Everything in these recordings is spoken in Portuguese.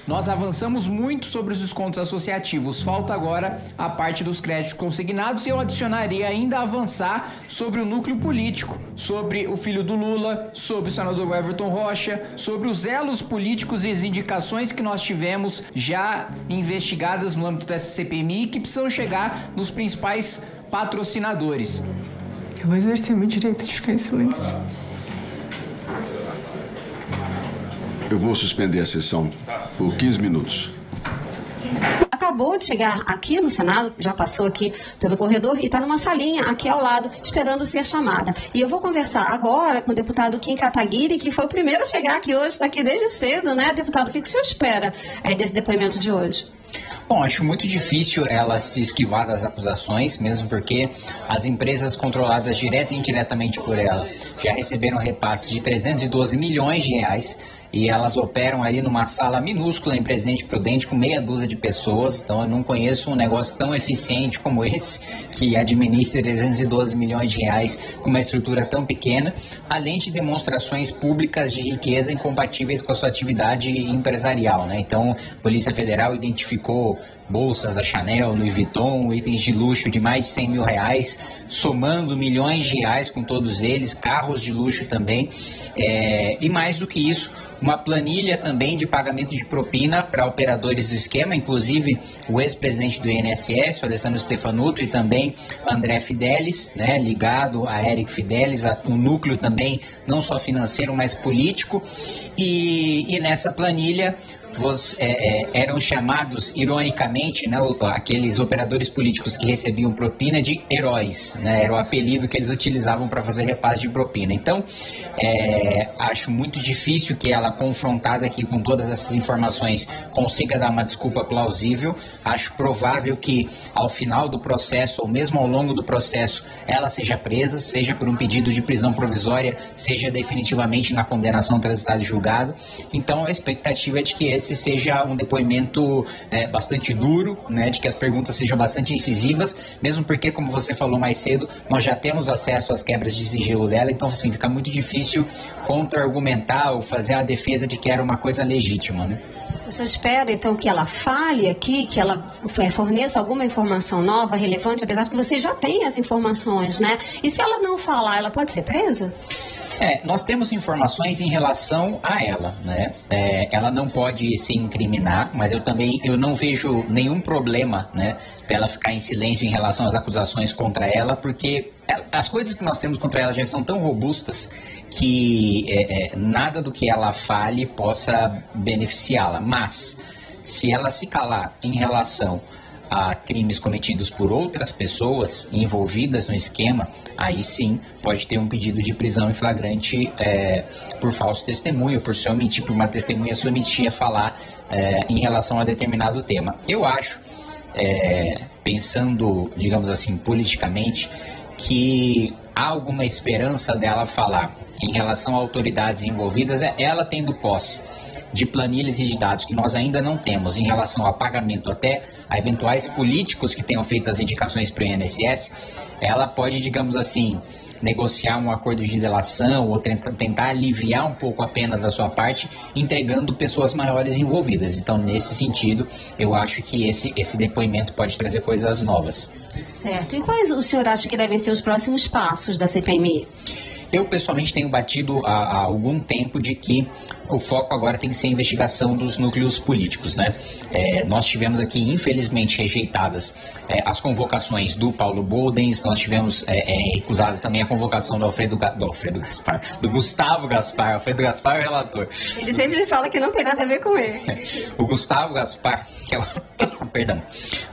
Nós avançamos muito sobre os descontos associativos, falta agora a parte dos créditos consignados e eu adicionaria ainda avançar sobre o núcleo político, sobre o filho do Lula, sobre o senador Everton Rocha, sobre os elos políticos e as indicações que nós tivemos já investigadas no âmbito dessa CPMI e que precisam chegar nos principais patrocinadores. Eu vou exercer meu direito de ficar em silêncio. Eu vou suspender a sessão por 15 minutos. Acabou de chegar aqui no Senado, já passou aqui pelo corredor e está numa salinha aqui ao lado, esperando ser chamada. E eu vou conversar agora com o deputado Kim Kataguiri, que foi o primeiro a chegar aqui hoje, está aqui desde cedo, né? Deputado, o que o senhor espera desse depoimento de hoje? Bom, acho muito difícil ela se esquivar das acusações, mesmo porque as empresas controladas direta e indiretamente por ela já receberam repasses de 312 milhões de reais e elas operam ali numa sala minúscula em Presidente Prudente com meia dúzia de pessoas. Então eu não conheço um negócio tão eficiente como esse, que administra 312 milhões de reais com uma estrutura tão pequena, além de demonstrações públicas de riqueza incompatíveis com a sua atividade empresarial, né? Então, a Polícia Federal identificou bolsas da Chanel, Louis Vuitton, itens de luxo de mais de 100 mil reais, somando milhões de reais com todos eles, carros de luxo também, e mais do que isso, uma planilha também de pagamento de propina para operadores do esquema, inclusive o ex-presidente do INSS, o Alessandro Stefanuto, e também André Fidelis, né, ligado a Eric Fidelis, um núcleo também não só financeiro, mas político, e nessa planilha eram chamados, ironicamente, né, aqueles operadores políticos que recebiam propina de heróis, né, era o apelido que eles utilizavam para fazer repasse de propina. Então, acho muito difícil que ela, confrontada aqui com todas essas informações, consiga dar uma desculpa plausível. Acho provável que, ao final do processo, ou mesmo ao longo do processo, ela seja presa, seja por um pedido de prisão provisória, seja definitivamente na condenação transitada e julgado. Então, a expectativa é de que esse seja um depoimento bastante duro, né, de que as perguntas sejam bastante incisivas, mesmo porque, como você falou mais cedo, nós já temos acesso às quebras de sigilo dela, então assim, fica muito difícil contra-argumentar ou fazer a defesa de que era uma coisa legítima, né? O senhor espera, então, que ela fale aqui, que ela forneça alguma informação nova, relevante, apesar de que você já tem as informações, né? E se ela não falar, ela pode ser presa? Nós temos informações em relação a ela, né? Ela não pode se incriminar, mas eu não vejo nenhum problema, né, para ela ficar em silêncio em relação às acusações contra ela, porque as coisas que nós temos contra ela já são tão robustas que nada do que ela fale possa beneficiá-la. Mas, se ela se calar em relação a crimes cometidos por outras pessoas envolvidas no esquema, aí sim pode ter um pedido de prisão em flagrante por falso testemunho, por se omitir, por uma testemunha se omitir a falar em relação a determinado tema. Eu acho, pensando, digamos assim, politicamente, que há alguma esperança dela falar em relação a autoridades envolvidas, ela tendo posse de planilhas e de dados que nós ainda não temos em relação a pagamento até a eventuais políticos que tenham feito as indicações para o INSS, ela pode, digamos assim, negociar um acordo de delação ou tentar aliviar um pouco a pena da sua parte, entregando pessoas maiores envolvidas. Então, nesse sentido, eu acho que esse depoimento pode trazer coisas novas. Certo. E quais o senhor acha que devem ser os próximos passos da CPMI? Eu, pessoalmente, tenho batido há algum tempo de que o foco agora tem que ser a investigação dos núcleos políticos, né? Nós tivemos aqui, infelizmente, rejeitadas as convocações do Paulo Bodens, nós tivemos recusado também a convocação do Gustavo Gaspar. Alfredo Gaspar é o relator. Ele sempre fala que não tem nada a ver com ele. O Gustavo Gaspar,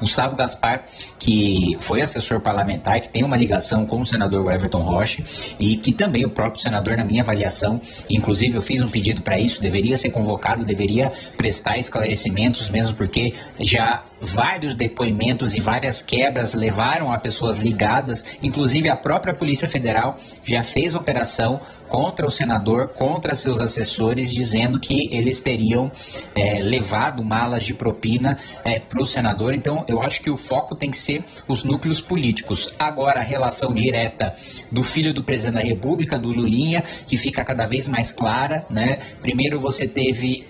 Gustavo Gaspar, que foi assessor parlamentar, que tem uma ligação com o senador Everton Rocha e que também o próprio senador, na minha avaliação, inclusive eu fiz um pedido para isso, deveria ser convocado, deveria prestar esclarecimentos, mesmo porque já vários depoimentos e várias quebras levaram a pessoas ligadas, inclusive a própria Polícia Federal já fez operação contra o senador, contra seus assessores, dizendo que eles teriam levado malas de propina para o senador. Então, eu acho que o foco tem que ser os núcleos políticos. Agora, a relação direta do filho do presidente da República, do Lulinha, que fica cada vez mais clara, né? Primeiro você teve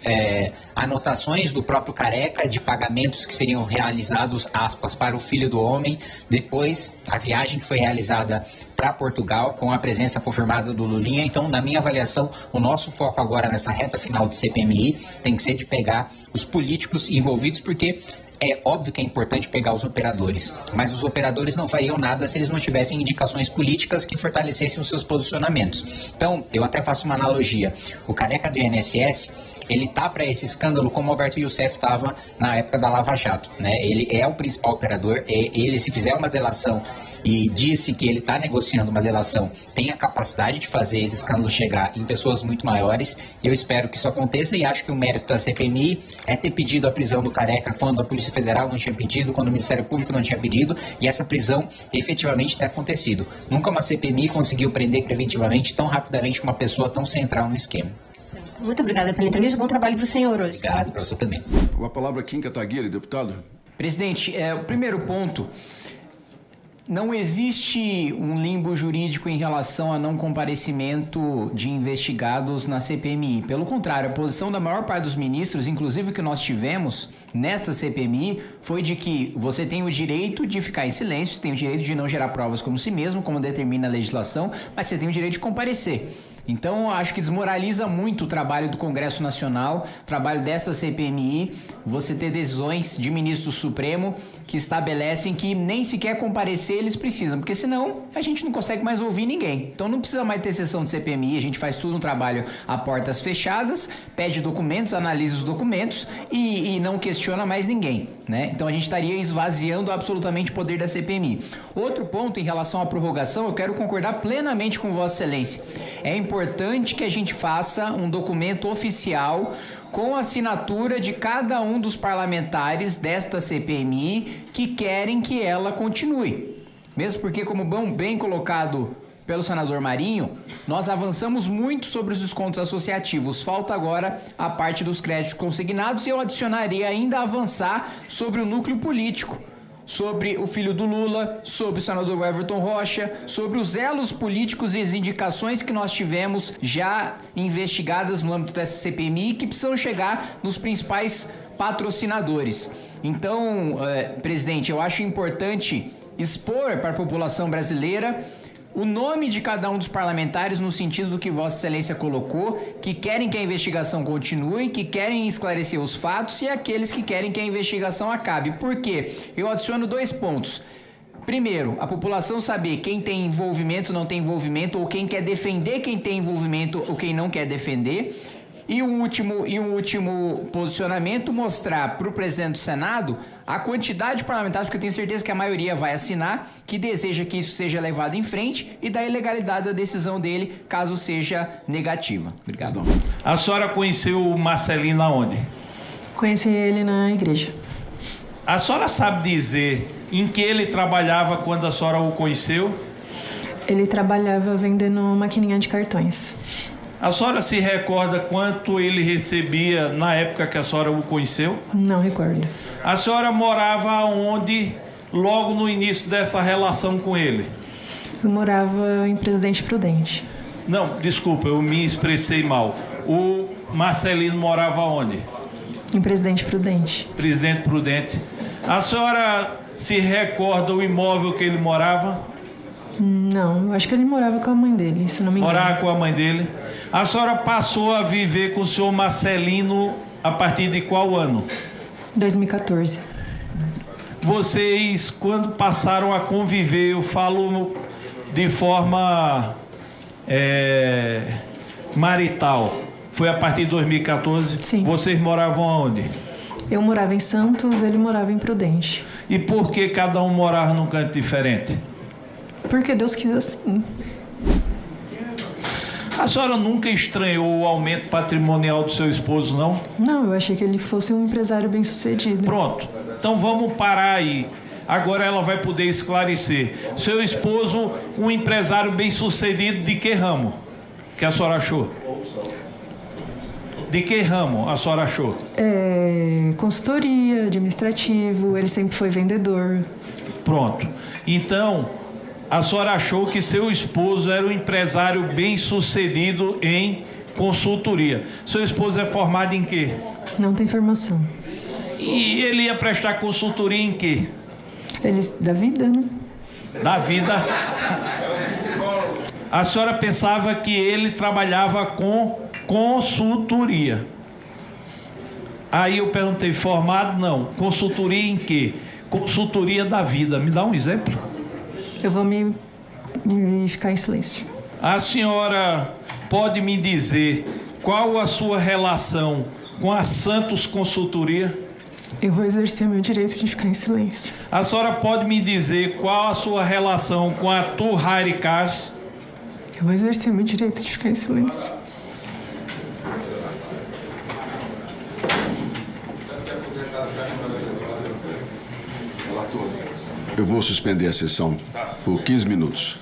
anotações do próprio Careca de pagamentos que seriam realizados, aspas, para o filho do homem. Depois, a viagem que foi realizada para Portugal, com a presença confirmada do Lulinha. Então, na minha avaliação, o nosso foco agora nessa reta final de CPMI tem que ser de pegar os políticos envolvidos, porque é óbvio que é importante pegar os operadores, mas os operadores não fariam nada se eles não tivessem indicações políticas que fortalecessem os seus posicionamentos. Então, eu até faço uma analogia. O Careca do INSS, ele tá para esse escândalo como o Alberto Youssef estava na época da Lava Jato, né? Ele é o principal operador, ele, se fizer uma delação e disse que ele está negociando uma delação, tem a capacidade de fazer esse escândalo chegar em pessoas muito maiores. Eu espero que isso aconteça e acho que o mérito da CPMI é ter pedido a prisão do Careca quando a Polícia Federal não tinha pedido, quando o Ministério Público não tinha pedido, e essa prisão efetivamente ter acontecido. Nunca uma CPMI conseguiu prender preventivamente tão rapidamente uma pessoa tão central no esquema. Muito obrigada pela entrevista. Bom trabalho para o senhor hoje. Obrigado, para você também. A palavra Kim Kataguiri, deputado. Presidente, o primeiro ponto, não existe um limbo jurídico em relação a não comparecimento de investigados na CPMI. Pelo contrário, a posição da maior parte dos ministros, inclusive o que nós tivemos nesta CPMI, foi de que você tem o direito de ficar em silêncio, tem o direito de não gerar provas como si mesmo, como determina a legislação, mas você tem o direito de comparecer. Então, acho que desmoraliza muito o trabalho do Congresso Nacional, o trabalho desta CPMI, você ter decisões de ministro Supremo que estabelecem que nem sequer comparecer eles precisam, porque senão a gente não consegue mais ouvir ninguém. Então, não precisa mais ter sessão de CPMI, a gente faz tudo um trabalho a portas fechadas, pede documentos, analisa os documentos e não questiona mais ninguém, né? Então, a gente estaria esvaziando absolutamente o poder da CPMI. Outro ponto em relação à prorrogação, eu quero concordar plenamente com Vossa Excelência. É importante que a gente faça um documento oficial com a assinatura de cada um dos parlamentares desta CPMI que querem que ela continue. Mesmo porque, como bem colocado pelo senador Marinho, nós avançamos muito sobre os descontos associativos. Falta agora a parte dos créditos consignados e eu adicionaria ainda avançar sobre o núcleo político, sobre o filho do Lula, sobre o senador Everton Rocha, sobre os elos políticos e as indicações que nós tivemos já investigadas no âmbito dessa CPMI que precisam chegar nos principais patrocinadores. Então, presidente, eu acho importante expor para a população brasileira o nome de cada um dos parlamentares no sentido do que Vossa Excelência colocou, que querem que a investigação continue, que querem esclarecer os fatos e aqueles que querem que a investigação acabe. Por quê? Eu adiciono 2 pontos. Primeiro, a população saber quem tem envolvimento, não tem envolvimento, ou quem quer defender quem tem envolvimento ou quem não quer defender. E um último posicionamento, mostrar para o presidente do Senado a quantidade de parlamentares, porque eu tenho certeza que a maioria vai assinar, que deseja que isso seja levado em frente e da ilegalidade da decisão dele, caso seja negativa. Obrigado. A senhora conheceu o Marcelino aonde? Conheci ele na igreja. A senhora sabe dizer em que ele trabalhava quando a senhora o conheceu? Ele trabalhava vendendo maquininha de cartões. A senhora se recorda quanto ele recebia na época que a senhora o conheceu? Não recordo. A senhora morava onde logo no início dessa relação com ele? Eu morava em Presidente Prudente. Não, desculpa, eu me expressei mal. O Marcelino morava onde? Em Presidente Prudente. Presidente Prudente. A senhora se recorda o imóvel que ele morava? Não, acho que ele morava com a mãe dele, se não me engano. Morava com a mãe dele. A senhora passou a viver com o senhor Marcelino a partir de qual ano? 2014. Vocês, quando passaram a conviver, eu falo de forma marital, foi a partir de 2014? Sim. Vocês moravam aonde? Eu morava em Santos, ele morava em Prudente. E por que cada um morava num canto diferente? Porque Deus quis assim. A senhora nunca estranhou o aumento patrimonial do seu esposo, não? Não, eu achei que ele fosse um empresário bem-sucedido. Pronto. Então vamos parar aí. Agora ela vai poder esclarecer. Seu esposo, um empresário bem-sucedido de que ramo? O que a senhora achou? De que ramo a senhora achou? Consultoria, administrativo, ele sempre foi vendedor. Pronto. Então, a senhora achou que seu esposo era um empresário bem-sucedido em consultoria. Seu esposo é formado em quê? Não tem formação. E ele ia prestar consultoria em quê? Ele da vida, né? Da vida. A senhora pensava que ele trabalhava com consultoria. Aí eu perguntei, formado? Não. Consultoria em quê? Consultoria da vida. Me dá um exemplo. Eu vou me ficar em silêncio. A senhora pode me dizer qual a sua relação com a Santos Consultoria? Eu vou exercer meu direito de ficar em silêncio. A senhora pode me dizer qual a sua relação com a Tour Hire Cars? Eu vou exercer meu direito de ficar em silêncio. Eu vou suspender a sessão por 15 minutos.